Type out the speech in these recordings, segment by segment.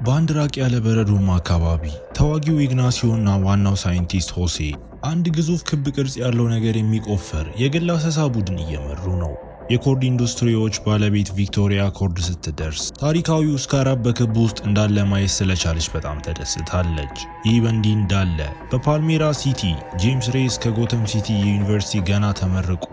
በአንድ ራቅ ያለ በረዶማ አካባቢ ተዋጊው ኢግናሲዮና ዋናው ሳይንቲስት ሆሴ አንድ ግዙፍ ክብ ቅርጽ ያለው ነገር የሚቆፈር የግል አሰሳ ቡድን እየመሩ ነው። የኮርድ ኢንዱስትሪዎች ባለቤት ቪክቶሪያ ኮርድ ስትደርስ ታሪካዊው ስካራብ በክብ ውስጥ እንዳለ ማየት ስለቻለች በጣም ተደስታለች። ይህ በእንዲህ እንዳለ በፓልሜራ ሲቲ ጄምስ ሬይስ ከጎተም ሲቲ ዩኒቨርሲቲ ገና ተመርቆ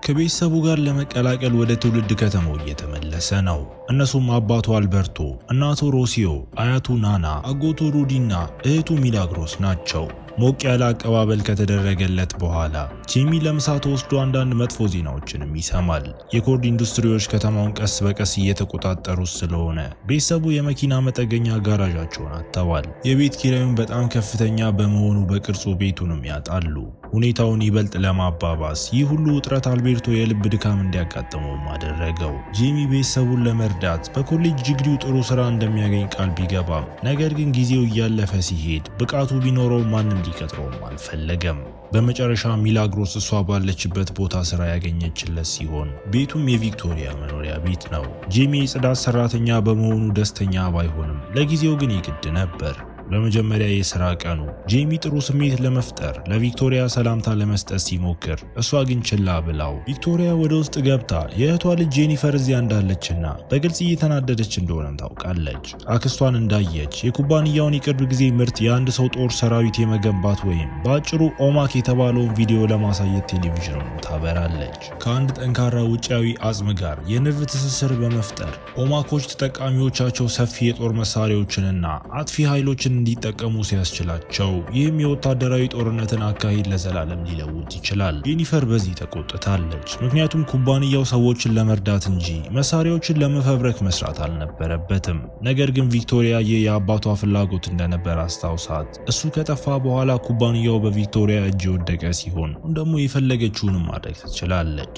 ከቤተሰቡ ጋር ለመቀላቀል ወደ ትውልድ ከተማው እየተመለሰ ነው። እነሱም አባቱ አልበርቶ፣ እናቱ ሮሲዮ፣ አያቱ ናና፣ አጎቱ ሩዲና እህቱ ሚላግሮስ ናቸው። ሞቅ ያለ አቀባበል ከተደረገለት በኋላ ጄሚ ለምሳ ተወስዶ አንዳንድ መጥፎ ዜናዎችንም ይሰማል። የኮርድ ኢንዱስትሪዎች ከተማውን ቀስ በቀስ እየተቆጣጠሩት ስለሆነ ቤተሰቡ የመኪና መጠገኛ ጋራዣቸውን አጥተዋል። የቤት ኪራዩን በጣም ከፍተኛ በመሆኑ በቅርጹ ቤቱንም ያጣሉ። ሁኔታውን ይበልጥ ለማባባስ ይህ ሁሉ ውጥረት አልቤርቶ የልብ ድካም እንዲያጋጥመውም አደረገው። ጄሚ ቤተሰቡን ለመርዳት በኮሌጅ ዲግሪው ጥሩ ስራ እንደሚያገኝ ቃል ቢገባም ነገር ግን ጊዜው እያለፈ ሲሄድ ብቃቱ ቢኖረው ማንም ሊቀጥረውም አልፈለገም። በመጨረሻ ሚላግሮስ እሷ ባለችበት ቦታ ስራ ያገኘችለት ሲሆን ቤቱም የቪክቶሪያ መኖሪያ ቤት ነው። ጄሚ የጽዳት ሰራተኛ በመሆኑ ደስተኛ ባይሆንም ለጊዜው ግን ይግድ ነበር። በመጀመሪያ የሥራ ቀኑ ጄሚ ጥሩ ስሜት ለመፍጠር ለቪክቶሪያ ሰላምታ ለመስጠት ሲሞክር እሷ ግን ችላ ብላው ቪክቶሪያ ወደ ውስጥ ገብታ የእህቷ ልጅ ጄኒፈር እዚያ እንዳለችና በግልጽ እየተናደደች እንደሆነም ታውቃለች። አክስቷን እንዳየች የኩባንያውን የቅርብ ጊዜ ምርት የአንድ ሰው ጦር ሰራዊት የመገንባት ወይም በአጭሩ ኦማክ የተባለውን ቪዲዮ ለማሳየት ቴሌቪዥኑን ታበራለች። ከአንድ ጠንካራ ውጫዊ አጽም ጋር የነርቭ ትስስር በመፍጠር ኦማኮች ተጠቃሚዎቻቸው ሰፊ የጦር መሳሪያዎችንና አጥፊ ኃይሎችን እንዲጠቀሙ ሲያስችላቸው ይህም የወታደራዊ ጦርነትን አካሄድ ለዘላለም ሊለውጥ ይችላል። ጄኒፈር በዚህ ተቆጥታለች። ምክንያቱም ኩባንያው ሰዎችን ለመርዳት እንጂ መሳሪያዎችን ለመፈብረክ መስራት አልነበረበትም። ነገር ግን ቪክቶሪያ ይህ የአባቷ ፍላጎት እንደነበር አስታውሳት እሱ ከጠፋ በኋላ ኩባንያው በቪክቶሪያ እጅ የወደቀ ሲሆን ደግሞ የፈለገችውንም ማድረግ ትችላለች።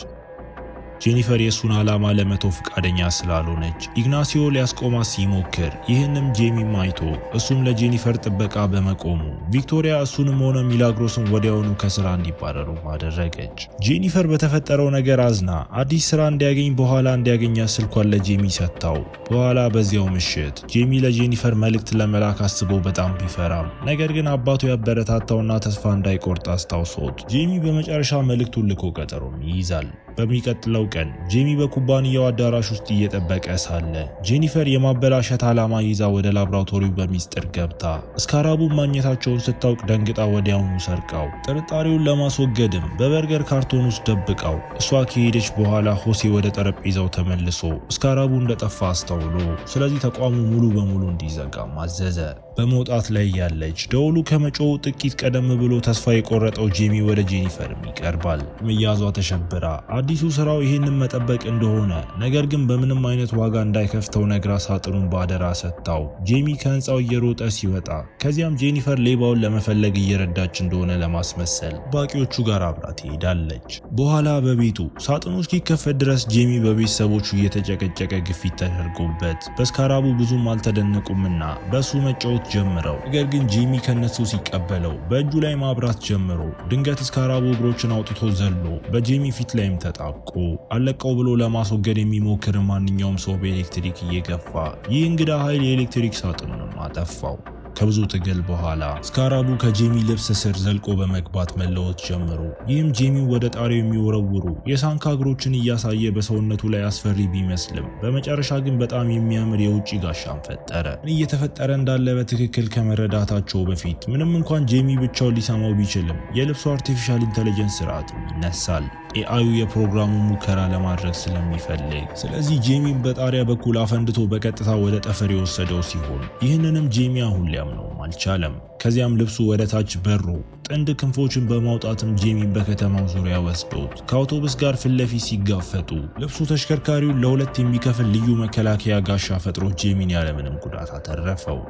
ጄኒፈር የሱን ዓላማ ለመተው ፈቃደኛ ስላልሆነች ኢግናሲዮ ሊያስቆማት ሲሞክር ይህንም ጄሚም አይቶ እሱም ለጄኒፈር ጥበቃ በመቆሙ ቪክቶሪያ እሱንም ሆነ ሚላግሮስን ወዲያውኑ ከስራ እንዲባረሩ አደረገች። ጄኒፈር በተፈጠረው ነገር አዝና አዲስ ስራ እንዲያገኝ በኋላ እንዲያገኛት ስልኳን ለጄሚ ሰጥታው በኋላ በዚያው ምሽት ጄሚ ለጄኒፈር መልእክት ለመላክ አስቦ በጣም ቢፈራም ነገር ግን አባቱ ያበረታታውና ተስፋ እንዳይቆርጥ አስታውሶት ጄሚ በመጨረሻ መልእክቱን ልኮ ቀጠሮም ይይዛል። በሚቀጥለው ቀን ጄሚ በኩባንያው አዳራሽ ውስጥ እየጠበቀ ሳለ ጄኒፈር የማበላሸት ዓላማ ይዛ ወደ ላብራቶሪው በሚስጥር ገብታ ስካራቡ ማግኘታቸውን ስታውቅ ደንግጣ ወዲያውኑ ሰርቃው ጥርጣሬውን ለማስወገድም በበርገር ካርቶን ውስጥ ደብቃው እሷ ከሄደች በኋላ ሆሴ ወደ ጠረጴዛው ተመልሶ ስካራቡ እንደጠፋ አስተውሎ ስለዚህ ተቋሙ ሙሉ በሙሉ እንዲዘጋ አዘዘ። በመውጣት ላይ ያለች ደውሉ ከመጮው ጥቂት ቀደም ብሎ ተስፋ የቆረጠው ጄሚ ወደ ጄኒፈርም ይቀርባል። መያዟ ተሸብራ አዲሱ ስራው ይህንን መጠበቅ እንደሆነ ነገር ግን በምንም አይነት ዋጋ እንዳይከፍተው ነግራ ሳጥኑን ባደራ ሰጥታው ጄሚ ከህንፃው እየሮጠ ሲወጣ ከዚያም ጄኒፈር ሌባውን ለመፈለግ እየረዳች እንደሆነ ለማስመሰል ባቂዎቹ ጋር አብራ ትሄዳለች። በኋላ በቤቱ ሳጥኑ እስኪከፈት ድረስ ጄሚ በቤተሰቦቹ እየተጨቀጨቀ ግፊት ተደርጎበት በስካራቡ ብዙም አልተደነቁምና በሱ መጫወት ጀምረው ነገር ግን ጄሚ ከነሱ ሲቀበለው በእጁ ላይ ማብራት ጀምሮ ድንገት ስካራቡ እግሮችን አውጥቶ ዘሎ በጄሚ ፊት ላይም ተጣብቆ አለቀው ብሎ ለማስወገድ የሚሞክር ማንኛውም ሰው በኤሌክትሪክ እየገፋ ይህ እንግዳ ኃይል የኤሌክትሪክ ሳጥኑንም አጠፋው። ከብዙ ትግል በኋላ ስካራቡ ከጄሚ ልብስ ስር ዘልቆ በመግባት መለወጥ ጀምሮ ይህም ጄሚ ወደ ጣሪያው የሚወረውሩ የሳንካ እግሮችን እያሳየ በሰውነቱ ላይ አስፈሪ ቢመስልም በመጨረሻ ግን በጣም የሚያምር የውጭ ጋሻን ፈጠረ። እየተፈጠረ እንዳለ በትክክል ከመረዳታቸው በፊት ምንም እንኳን ጄሚ ብቻውን ሊሰማው ቢችልም የልብሱ አርቲፊሻል ኢንተለጀንስ ስርዓትም ይነሳል። ኤአዩ የፕሮግራሙ ሙከራ ለማድረግ ስለሚፈልግ ስለዚህ ጄሚን በጣሪያ በኩል አፈንድቶ በቀጥታ ወደ ጠፈር የወሰደው ሲሆን ይህንንም ጄሚ አሁን ሊያምነውም አልቻለም። ከዚያም ልብሱ ወደ ታች በሮ ጥንድ ክንፎችን በማውጣትም ጄሚን በከተማው ዙሪያ ወስዶት ከአውቶቡስ ጋር ፊት ለፊት ሲጋፈጡ ልብሱ ተሽከርካሪውን ለሁለት የሚከፍል ልዩ መከላከያ ጋሻ ፈጥሮ ጄሚን ያለምንም ጉዳት አተረፈው።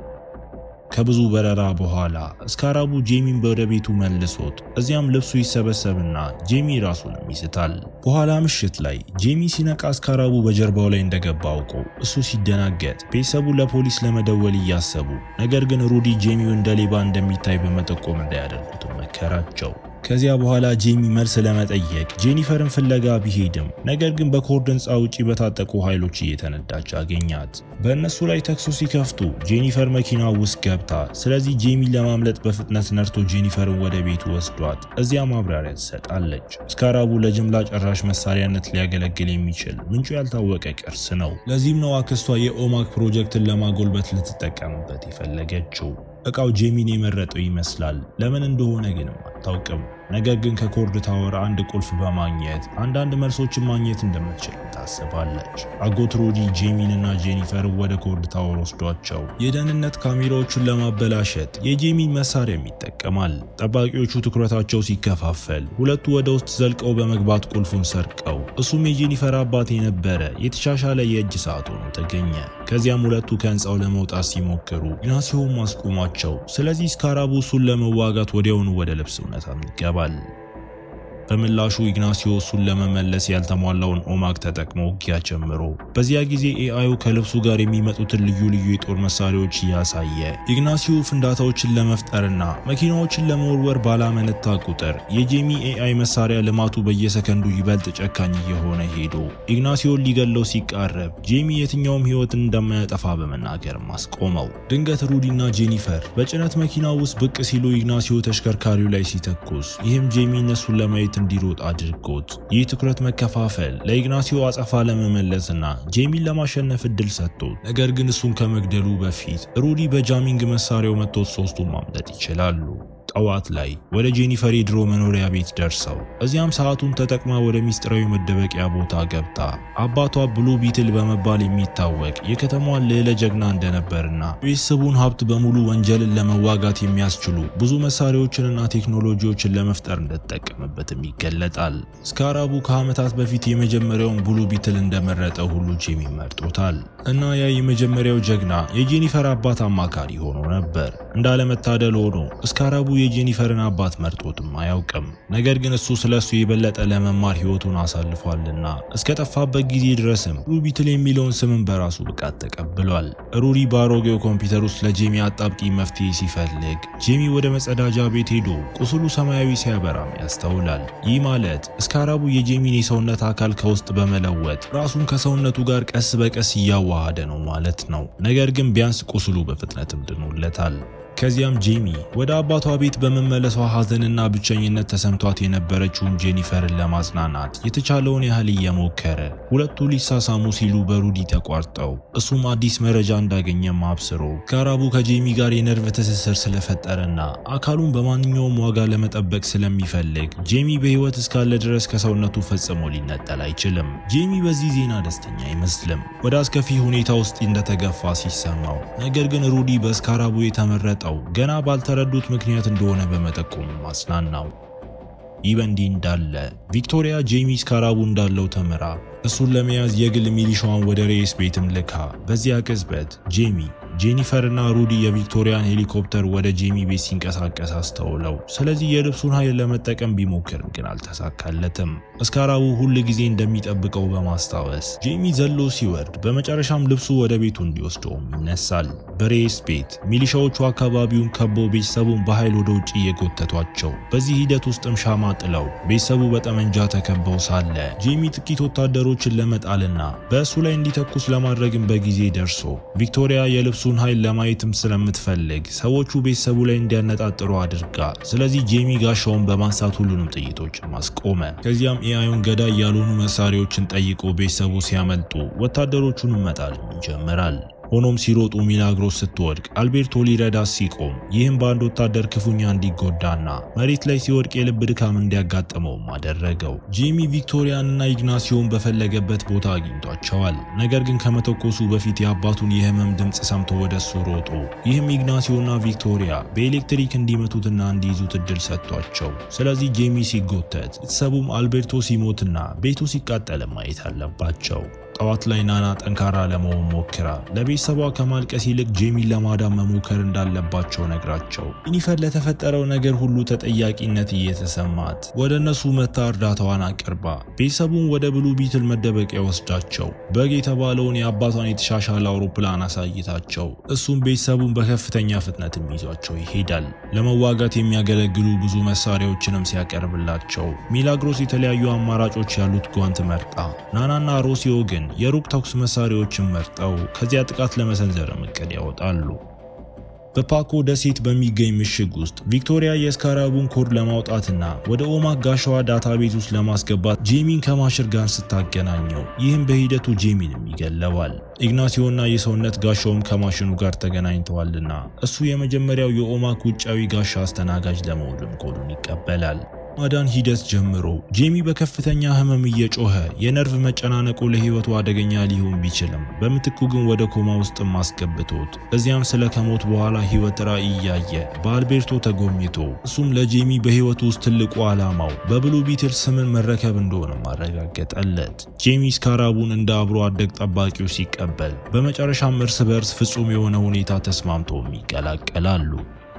ከብዙ በረራ በኋላ ስካራቡ ጄሚን ወደ ቤቱ መልሶት እዚያም ልብሱ ይሰበሰብና ጄሚ ራሱንም ይስታል። በኋላ ምሽት ላይ ጄሚ ሲነቃ ስካራቡ በጀርባው ላይ እንደገባ አውቆ እሱ ሲደናገጥ ቤተሰቡ ለፖሊስ ለመደወል እያሰቡ ነገር ግን ሩዲ ጄሚው እንደ ሌባ እንደሚታይ በመጠቆም እንዳያደርጉት መከራቸው። ከዚያ በኋላ ጄሚ መልስ ለመጠየቅ ጄኒፈርን ፍለጋ ቢሄድም ነገር ግን በኮርድ ህንፃ ውጪ በታጠቁ ኃይሎች እየተነዳች አገኛት። በእነሱ ላይ ተኩስ ሲከፍቱ ጄኒፈር መኪና ውስጥ ገብታ፣ ስለዚህ ጄሚን ለማምለጥ በፍጥነት ነርቶ ጄኒፈርን ወደ ቤቱ ወስዷት እዚያ ማብራሪያ ትሰጣለች። ስካራቡ ለጅምላ ጨራሽ መሳሪያነት ሊያገለግል የሚችል ምንጩ ያልታወቀ ቅርስ ነው። ለዚህም ነው አክስቷ የኦማክ ፕሮጀክትን ለማጎልበት ልትጠቀምበት የፈለገችው። እቃው ጄሚን የመረጠው ይመስላል። ለምን እንደሆነ ግን አታውቅም። ነገር ግን ከኮርድ ታወር አንድ ቁልፍ በማግኘት አንዳንድ መልሶችን ማግኘት እንደምትችል ታስባለች። አጎት ሩዲ ጄሚን እና ጄኒፈር ወደ ኮርድ ታወር ወስዷቸው የደህንነት ካሜራዎቹን ለማበላሸት የጄሚን መሳሪያም ይጠቀማል። ጠባቂዎቹ ትኩረታቸው ሲከፋፈል ሁለቱ ወደ ውስጥ ዘልቀው በመግባት ቁልፉን ሰርቀው እሱም የጄኒፈር አባት የነበረ የተሻሻለ የእጅ ሰዓት ሆኖ ተገኘ። ከዚያም ሁለቱ ከህንፃው ለመውጣት ሲሞክሩ ኢግናሲዮ ማስቆማቸው። ስለዚህ ስካራቡ እሱን ለመዋጋት ወዲያውኑ ወደ ልብስ እውነታ ይገባል። በምላሹ ኢግናሲዮ እሱን ለመመለስ ያልተሟላውን ኦማክ ተጠቅሞ ውጊያ ጀምሮ በዚያ ጊዜ ኤአዩ ከልብሱ ጋር የሚመጡትን ልዩ ልዩ የጦር መሳሪያዎች እያሳየ ኢግናሲዮ ፍንዳታዎችን ለመፍጠርና መኪናዎችን ለመወርወር ባላመነታ ቁጥር የጄሚ ኤአይ መሳሪያ ልማቱ በየሰከንዱ ይበልጥ ጨካኝ እየሆነ ሄዶ ኢግናሲዮን ሊገለው ሲቃረብ ጄሚ የትኛውም ህይወትን እንደማያጠፋ በመናገር አስቆመው። ድንገት ሩዲና ጄኒፈር በጭነት መኪና ውስጥ ብቅ ሲሉ ኢግናሲዮ ተሽከርካሪው ላይ ሲተኩስ ይህም ጄሚ እነሱን ለማየት እንዲሮጥ አድርጎት ይህ ትኩረት መከፋፈል ለኢግናሲዮ አጸፋ ለመመለስና ጄሚን ለማሸነፍ እድል ሰጥቶት፣ ነገር ግን እሱን ከመግደሉ በፊት ሩዲ በጃሚንግ መሳሪያው መጥቶት ሶስቱም ማምለጥ ይችላሉ። ጠዋት ላይ ወደ ጄኒፈር የድሮ መኖሪያ ቤት ደርሰው እዚያም ሰዓቱን ተጠቅማ ወደ ሚስጥራዊ መደበቂያ ቦታ ገብታ አባቷ ብሉ ቢትል በመባል የሚታወቅ የከተማዋን ልዕለ ጀግና እንደነበርና ቤተሰቡን ሀብት በሙሉ ወንጀልን ለመዋጋት የሚያስችሉ ብዙ መሳሪያዎችንና ቴክኖሎጂዎችን ለመፍጠር እንደተጠቀመበትም ይገለጣል። ስካራቡ ከዓመታት በፊት የመጀመሪያውን ብሉ ቢትል እንደመረጠ ሁሉ ጄሚ መርጦታል እና ያ የመጀመሪያው ጀግና የጄኒፈር አባት አማካሪ ሆኖ ነበር። እንዳለመታደል ሆኖ ስካራቡ የጄኒፈርን አባት መርጦትም አያውቅም። ነገር ግን እሱ ስለሱ የበለጠ ለመማር ህይወቱን አሳልፏልና እስከ ጠፋበት ጊዜ ድረስም ብሉ ቢትል የሚለውን ስምን በራሱ ብቃት ተቀብሏል። ሩዲ በአሮጌው ኮምፒውተር ውስጥ ለጄሚ አጣብቂ መፍትሄ ሲፈልግ ጄሚ ወደ መጸዳጃ ቤት ሄዶ ቁስሉ ሰማያዊ ሲያበራም ያስተውላል። ይህ ማለት ስካራቡ የጄሚን የሰውነት አካል ከውስጥ በመለወጥ ራሱን ከሰውነቱ ጋር ቀስ በቀስ እያዋሃደ ነው ማለት ነው። ነገር ግን ቢያንስ ቁስሉ በፍጥነትም ድኖለታል። ከዚያም ጄሚ ወደ አባቷ ቤት በመመለሷ ሐዘንና ብቸኝነት ተሰምቷት የነበረችውን ጄኒፈርን ለማጽናናት የተቻለውን ያህል እየሞከረ ሁለቱ ሊሳሳሙ ሲሉ በሩዲ ተቋርጠው እሱም አዲስ መረጃ እንዳገኘም አብስሮ ስካራቡ ከጄሚ ጋር የነርቭ ትስስር ስለፈጠረና አካሉን በማንኛውም ዋጋ ለመጠበቅ ስለሚፈልግ ጄሚ በህይወት እስካለ ድረስ ከሰውነቱ ፈጽሞ ሊነጠል አይችልም። ጄሚ በዚህ ዜና ደስተኛ አይመስልም። ወደ አስከፊ ሁኔታ ውስጥ እንደተገፋ ሲሰማው፣ ነገር ግን ሩዲ በስካራቡ የተመረጠ ገና ባልተረዱት ምክንያት እንደሆነ በመጠቆም ማጽናናው። ይህ በእንዲህ እንዳለ ቪክቶሪያ ጄሚ ስካራቡ እንዳለው ተምራ እሱን ለመያዝ የግል ሚሊሻዋን ወደ ሬስ ቤትም ልካ በዚያ ቅጽበት ጄሚ ጄኒፈር እና ሩዲ የቪክቶሪያን ሄሊኮፕተር ወደ ጄሚ ቤት ሲንቀሳቀስ አስተውለው፣ ስለዚህ የልብሱን ኃይል ለመጠቀም ቢሞክርም ግን አልተሳካለትም። ስካራቡ ሁል ጊዜ እንደሚጠብቀው በማስታወስ ጄሚ ዘሎ ሲወርድ በመጨረሻም ልብሱ ወደ ቤቱ እንዲወስደውም ይነሳል። በሬስ ቤት ሚሊሻዎቹ አካባቢውን ከበው ቤተሰቡን በኃይል ወደ ውጭ እየጎተቷቸው፣ በዚህ ሂደት ውስጥም ሻማ ጥለው ቤተሰቡ በጠመንጃ ተከበው ሳለ ጄሚ ጥቂት ወታደሮችን ለመጣልና በእሱ ላይ እንዲተኩስ ለማድረግም በጊዜ ደርሶ ቪክቶሪያ የልብሱ ኃይል ለማየትም ስለምትፈልግ ሰዎቹ ቤተሰቡ ላይ እንዲያነጣጥሩ አድርጋ፣ ስለዚህ ጄሚ ጋሻውን በማንሳት ሁሉንም ጥይቶች ማስቆመ። ከዚያም ኤአዩን ገዳይ ያልሆኑ መሳሪያዎችን ጠይቆ ቤተሰቡ ሲያመልጡ ወታደሮቹን መጣል ይጀምራል። ሆኖም ሲሮጡ ሚላግሮስ ስትወድቅ አልቤርቶ ሊረዳት ሲቆም፣ ይህም በአንድ ወታደር ክፉኛ እንዲጎዳና መሬት ላይ ሲወድቅ የልብ ድካም እንዲያጋጥመውም አደረገው። ጄሚ ቪክቶሪያንና ኢግናሲዮን በፈለገበት ቦታ አግኝቷቸዋል። ነገር ግን ከመተኮሱ በፊት የአባቱን የህመም ድምፅ ሰምቶ ወደሱ ሮጦ፣ ይህም ኢግናሲዮና ቪክቶሪያ በኤሌክትሪክ እንዲመቱትና እንዲይዙት እድል ሰጥቷቸው፣ ስለዚህ ጄሚ ሲጎተት ቤተሰቡም አልቤርቶ ሲሞትና ቤቱ ሲቃጠል ማየት አለባቸው። ጠዋት ላይ ናና ጠንካራ ለመሆን ሞክራ ለቤተሰቧ ከማልቀስ ይልቅ ጄሚን ለማዳን መሞከር እንዳለባቸው ነግራቸው ጄኒፈር ለተፈጠረው ነገር ሁሉ ተጠያቂነት እየተሰማት ወደ እነሱ መታ እርዳታዋን አቅርባ ቤተሰቡን ወደ ብሉ ቢትል መደበቂያ ወስዳቸው በግ የተባለውን የአባቷን የተሻሻለ አውሮፕላን አሳይታቸው እሱም ቤተሰቡን በከፍተኛ ፍጥነትም ይዟቸው ይሄዳል። ለመዋጋት የሚያገለግሉ ብዙ መሳሪያዎችንም ሲያቀርብላቸው ሚላግሮስ የተለያዩ አማራጮች ያሉት ጓንት መርጣ ናናና ሮሲዮ ግን የሩቅ ተኩስ መሳሪያዎችን መርጠው ከዚያ ጥቃት ለመሰንዘር እቅድ ያወጣሉ። በፓኮ ደሴት በሚገኝ ምሽግ ውስጥ ቪክቶሪያ የስካራቡን ኮድ ለማውጣትና ወደ ኦማክ ጋሻዋ ዳታቤዝ ውስጥ ለማስገባት ጄሚን ከማሽር ጋር ስታገናኘው ይህም በሂደቱ ጄሚንም ይገለዋል። ኢግናሲዮና የሰውነት ጋሻውም ከማሽኑ ጋር ተገናኝተዋልና እሱ የመጀመሪያው የኦማክ ውጫዊ ጋሻ አስተናጋጅ ለመሆንም ኮዱን ይቀበላል። ማዳን ሂደት ጀምሮ ጄሚ በከፍተኛ ህመም እየጮኸ የነርቭ መጨናነቁ ለህይወቱ አደገኛ ሊሆን ቢችልም በምትኩ ግን ወደ ኮማ ውስጥ ማስገብቶት እዚያም ስለ ከሞት በኋላ ህይወት ራዕይ እያየ በአልቤርቶ ተጎብኝቶ እሱም ለጄሚ በህይወቱ ውስጥ ትልቁ ዓላማው በብሉ ቢትል ስምን መረከብ እንደሆነ ማረጋገጠለት። ጄሚ ስካራቡን እንደ አብሮ አደግ ጠባቂው ሲቀበል በመጨረሻም እርስ በርስ ፍጹም የሆነ ሁኔታ ተስማምተውም ይቀላቀላሉ።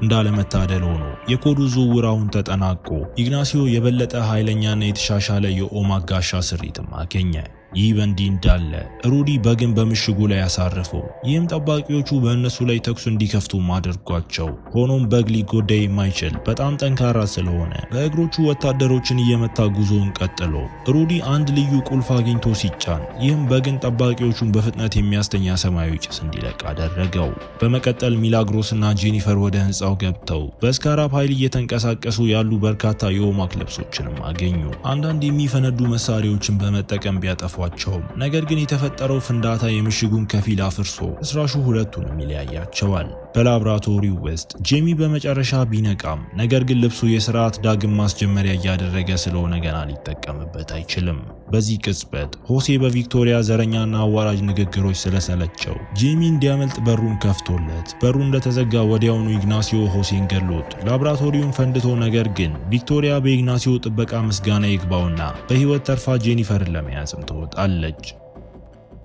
እንዳለመታደል ሆኖ የኮዱ ዝውውር አሁን ተጠናቆ ኢግናሲዮ የበለጠ ኃይለኛና የተሻሻለ የኦማክ ጋሻ ስሪትም አገኘ። ይህ በእንዲህ እንዳለ ሩዲ በግን በምሽጉ ላይ ያሳረፈው ይህም ጠባቂዎቹ በእነሱ ላይ ተኩስ እንዲከፍቱ አድርጓቸው። ሆኖም በግ ሊጎዳ የማይችል በጣም ጠንካራ ስለሆነ በእግሮቹ ወታደሮችን እየመታ ጉዞውን ቀጥሎ ሩዲ አንድ ልዩ ቁልፍ አግኝቶ ሲጫን ይህም በግን ጠባቂዎቹን በፍጥነት የሚያስተኛ ሰማያዊ ጭስ እንዲለቅ አደረገው። በመቀጠል ሚላግሮስና ጄኒፈር ወደ ህንፃው ገብተው በስካራብ ኃይል እየተንቀሳቀሱ ያሉ በርካታ የኦማክ ልብሶችንም አገኙ። አንዳንድ የሚፈነዱ መሳሪያዎችን በመጠቀም ቢያጠፏ ነገር ግን የተፈጠረው ፍንዳታ የምሽጉን ከፊል አፍርሶ ፍርስራሹ ሁለቱንም ይለያያቸዋል። በላብራቶሪው ውስጥ ጄሚ በመጨረሻ ቢነቃም ነገር ግን ልብሱ የስርዓት ዳግም ማስጀመሪያ እያደረገ ስለሆነ ገና ሊጠቀምበት አይችልም። በዚህ ቅጽበት ሆሴ በቪክቶሪያ ዘረኛና አዋራጅ ንግግሮች ስለሰለቸው ጄሚ እንዲያመልጥ በሩን ከፍቶለት በሩ እንደተዘጋ ወዲያውኑ ኢግናሲዮ ሆሴን ገሎት ላብራቶሪውን ፈንድቶ ነገር ግን ቪክቶሪያ በኢግናሲዮ ጥበቃ ምስጋና ይግባውና በህይወት ተርፋ ጄኒፈርን ለመያዝም ትወጣለች።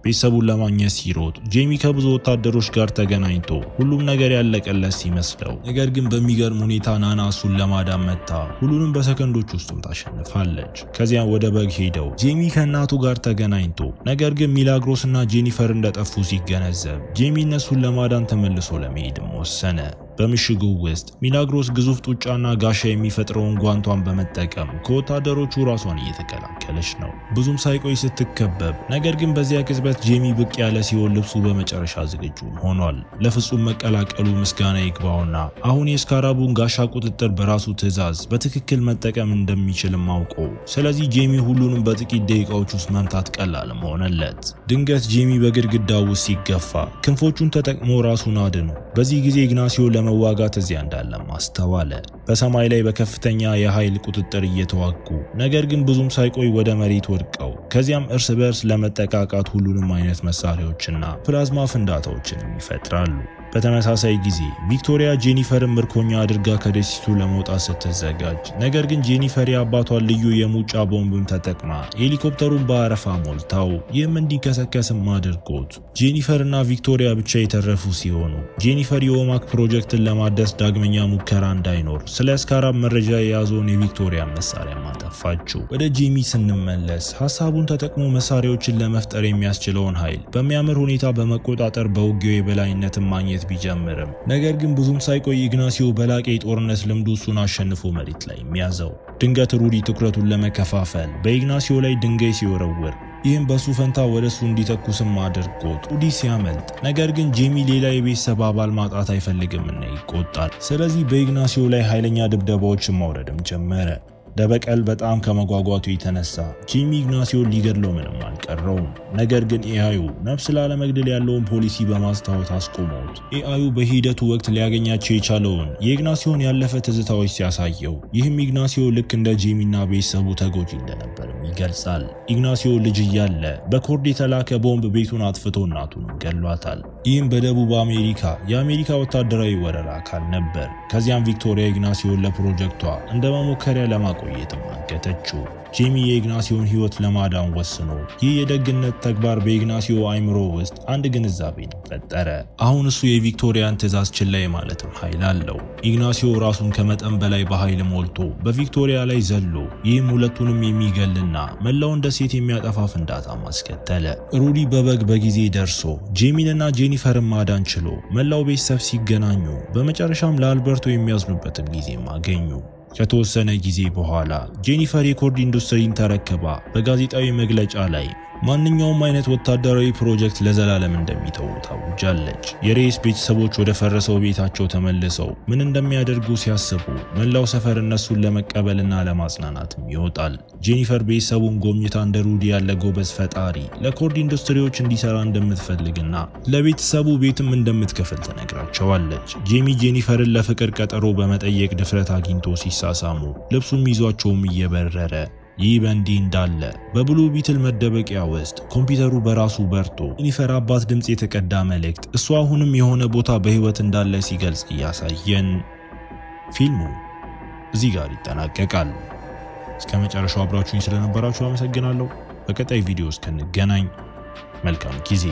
ቤተሰቡን ለማግኘት ሲሮጥ ጄሚ ከብዙ ወታደሮች ጋር ተገናኝቶ ሁሉም ነገር ያለቀለት ሲመስለው ነገር ግን በሚገርም ሁኔታ ናና እሱን ለማዳን መታ ሁሉንም በሰከንዶች ውስጥም ታሸንፋለች። ከዚያም ወደ በግ ሄደው ጄሚ ከእናቱ ጋር ተገናኝቶ ነገር ግን ሚላግሮስና ጄኒፈር እንደጠፉ ሲገነዘብ ጄሚ እነሱን ለማዳን ተመልሶ ለመሄድም ወሰነ። በምሽጉ ውስጥ ሚላግሮስ ግዙፍ ጡጫና ጋሻ የሚፈጥረውን ጓንቷን በመጠቀም ከወታደሮቹ ራሷን እየተከላከለች ነው። ብዙም ሳይቆይ ስትከበብ ነገር ግን በዚያ ቅጽበት ጄሚ ብቅ ያለ ሲሆን ልብሱ በመጨረሻ ዝግጁ ሆኗል። ለፍጹም መቀላቀሉ ምስጋና ይግባውና አሁን የስካራቡን ጋሻ ቁጥጥር በራሱ ትዕዛዝ በትክክል መጠቀም እንደሚችልም አውቆ ስለዚህ ጄሚ ሁሉንም በጥቂት ደቂቃዎች ውስጥ መምታት ቀላልም ሆነለት። ድንገት ጄሚ በግድግዳው ውስጥ ሲገፋ ክንፎቹን ተጠቅሞ ራሱን አድኖ በዚህ ጊዜ ኢግናሲዮ ለመዋጋት እዚያ እንዳለ ማስተዋለ። በሰማይ ላይ በከፍተኛ የኃይል ቁጥጥር እየተዋጉ ነገር ግን ብዙም ሳይቆይ ወደ መሬት ወድቀው ከዚያም እርስ በርስ ለመጠቃቃት ሁሉንም አይነት መሳሪያዎችና ፕላዝማ ፍንዳታዎችንም ይፈጥራሉ። በተመሳሳይ ጊዜ ቪክቶሪያ ጄኒፈርን ምርኮኛ አድርጋ ከደሴቱ ለመውጣት ስትዘጋጅ ነገር ግን ጄኒፈር የአባቷን ልዩ የሙጫ ቦምብም ተጠቅማ ሄሊኮፕተሩን በአረፋ ሞልታው ይህም እንዲከሰከስም አድርጎት ጄኒፈርና ቪክቶሪያ ብቻ የተረፉ ሲሆኑ ጄኒፈር የኦማክ ፕሮጀክትን ለማደስ ዳግመኛ ሙከራ እንዳይኖር ስለ ስካራብ መረጃ የያዘውን የቪክቶሪያ መሳሪያ ማጠፋችው። ወደ ጄሚ ስንመለስ ሐሳቡን ተጠቅሞ መሳሪያዎችን ለመፍጠር የሚያስችለውን ኃይል በሚያምር ሁኔታ በመቆጣጠር በውጊያው የበላይነትን ማግኘት ቢጀምርም ነገር ግን ብዙም ሳይቆይ ኢግናሲዮ በላቀ የጦርነት ልምዱ እሱን አሸንፎ መሬት ላይ የሚያዘው። ድንገት ሩዲ ትኩረቱን ለመከፋፈል በኢግናሲዮ ላይ ድንጋይ ሲወረውር ይህም በሱ ፈንታ ወደሱ እንዲተኩስም አድርጎት ሩዲ ሲያመልጥ ነገር ግን ጄሚ ሌላ የቤተሰብ አባል ማጣት አይፈልግምና ይቆጣል። ስለዚህ በኢግናሲዮ ላይ ኃይለኛ ድብደባዎችን ማውረድም ጀመረ። ለበቀል በጣም ከመጓጓቱ የተነሳ ጄሚ ኢግናሲዮን ሊገድለው ምንም አልቀረውም። ነገር ግን ኤአዩ ነፍስ ላለመግደል ያለውን ፖሊሲ በማስታወት አስቆመውት ኤአዩ በሂደቱ ወቅት ሊያገኛቸው የቻለውን የኢግናሲዮን ያለፈ ትዝታዎች ሲያሳየው ይህም ኢግናሲዮ ልክ እንደ ጄሚና ቤተሰቡ ተጎጂ እንደነበርም ይገልጻል። ኢግናሲዮ ልጅ እያለ በኮርድ የተላከ ቦምብ ቤቱን አጥፍቶ እናቱንም ገሏታል። ይህም በደቡብ አሜሪካ የአሜሪካ ወታደራዊ ወረራ አካል ነበር። ከዚያም ቪክቶሪያ ኢግናሲዮን ለፕሮጀክቷ እንደ መሞከሪያ ለማቆም ለመቆየትም አገተችው። ጄሚ የኢግናሲዮን ሕይወት ለማዳን ወስኖ ይህ የደግነት ተግባር በኢግናሲዮ አይምሮ ውስጥ አንድ ግንዛቤን ፈጠረ። አሁን እሱ የቪክቶሪያን ትዕዛዝ ችላ ማለትም ኃይል አለው። ኢግናሲዮ ራሱን ከመጠን በላይ በኃይል ሞልቶ በቪክቶሪያ ላይ ዘሎ ይህም ሁለቱንም የሚገልና መላውን ደሴት የሚያጠፋ ፍንዳታ ማስከተለ። ሩዲ በበግ በጊዜ ደርሶ ጄሚንና ጄኒፈርን ማዳን ችሎ መላው ቤተሰብ ሲገናኙ በመጨረሻም ለአልበርቶ የሚያዝኑበትም ጊዜም አገኙ። ከተወሰነ ጊዜ በኋላ ጄኒፈር የኮርድ ኢንዱስትሪን ተረክባ በጋዜጣዊ መግለጫ ላይ ማንኛውም አይነት ወታደራዊ ፕሮጀክት ለዘላለም እንደሚተው ታውጃለች። የሬስ ቤተሰቦች ወደ ፈረሰው ቤታቸው ተመልሰው ምን እንደሚያደርጉ ሲያስቡ መላው ሰፈር እነሱን ለመቀበልና ለማጽናናትም ይወጣል። ጄኒፈር ቤተሰቡን ጎብኝታ እንደ ሩዲ ያለ ጎበዝ ፈጣሪ ለኮርድ ኢንዱስትሪዎች እንዲሰራ እንደምትፈልግና ለቤተሰቡ ቤትም እንደምትከፍል ትነግራቸዋለች። ጄሚ ጄኒፈርን ለፍቅር ቀጠሮ በመጠየቅ ድፍረት አግኝቶ ሲሳሳሙ ልብሱም ይዟቸውም እየበረረ ይህ በእንዲህ እንዳለ በብሉ ቢትል መደበቂያ ውስጥ ኮምፒውተሩ በራሱ በርቶ ጄኒፈር አባት ድምጽ የተቀዳ መልእክት እሱ አሁንም የሆነ ቦታ በህይወት እንዳለ ሲገልጽ እያሳየን ፊልሙ እዚህ ጋር ይጠናቀቃል። እስከ መጨረሻው አብራችሁኝ ስለነበራችሁ አመሰግናለሁ። በቀጣይ ቪዲዮ እስክንገናኝ መልካም ጊዜ